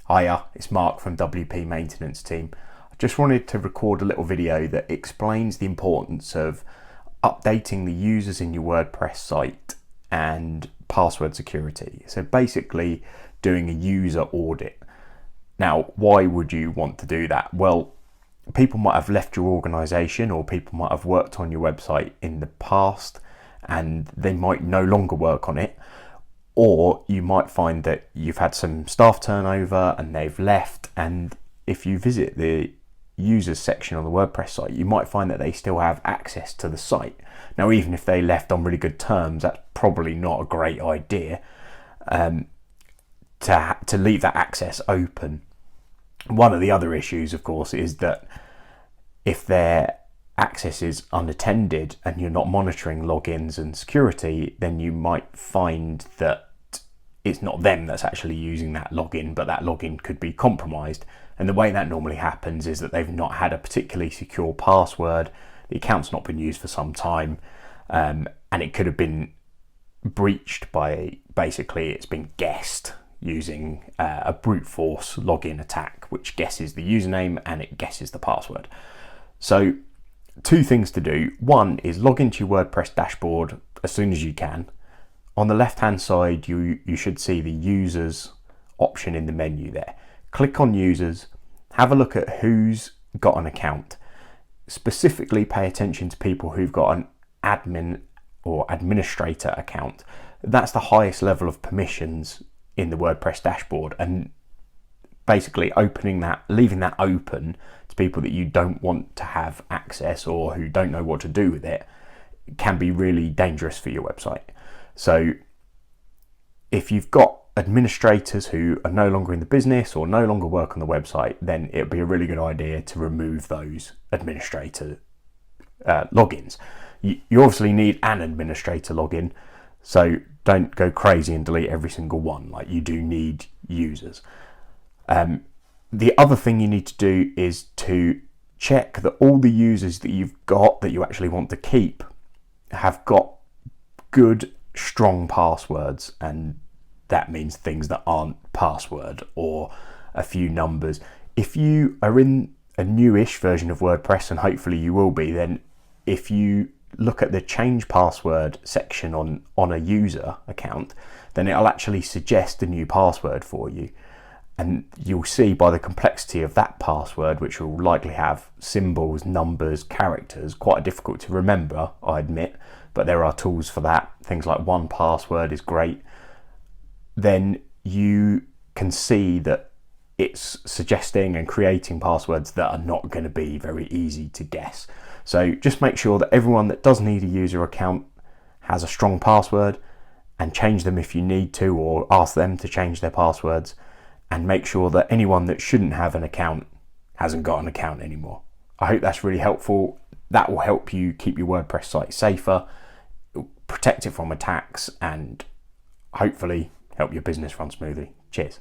Hiya, it's Mark from WP Maintenance Team. I just wanted to record a little video that explains the importance of updating the users in your WordPress site and password security. So basically doing a user audit. Now, why would you want to do that? Well, people might have left your organization, or people might have worked on your website in the past and they might no longer work on it. Or you might find that you've had some staff turnover and they've left, and if you visit the users section on the WordPress site, you might find that they still have access to the site. Now, even if they left on really good terms, that's probably not a great idea to leave that access open. One of the other issues, of course, is that if their access is unattended and you're not monitoring logins and security, then you might find that it's not them that's actually using that login, but that login could be compromised. And the way that normally happens is that they've not had a particularly secure password, the account's not been used for some time, and it could have been breached by, basically it's been guessed using a brute force login attack, which guesses the username and it guesses the password. So two things to do. One is log into your WordPress dashboard as soon as you can. On the left hand side, you should see the users option in the menu there. Click on users, have a look at who's got an account. Specifically pay attention to people who've got an admin or administrator account. That's the highest level of permissions in the WordPress dashboard, and basically leaving that open to people that you don't want to have access or who don't know what to do with it can be really dangerous for your website. So if you've got administrators who are no longer in the business or no longer work on the website, then it'd be a really good idea to remove those administrator logins. You obviously need an administrator login, so don't go crazy and delete every single one. Like, you do need users. The other thing you need to do is to check that all the users that you've got that you actually want to keep have got good, strong passwords, and that means things that aren't password or a few numbers. If you are in a newish version of WordPress, and hopefully you will be, then if you look at the change password section on a user account, then it'll actually suggest a new password for you. And you'll see by the complexity of that password, which will likely have symbols, numbers, characters, quite difficult to remember, I admit, but there are tools for that. Things like 1Password is great. Then you can see that it's suggesting and creating passwords that are not going to be very easy to guess. So just make sure that everyone that does need a user account has a strong password, and change them if you need to, or ask them to change their passwords, and make sure that anyone that shouldn't have an account hasn't got an account anymore. I hope that's really helpful. That will help you keep your WordPress site safer, protect it from attacks, and hopefully help your business run smoothly. Cheers.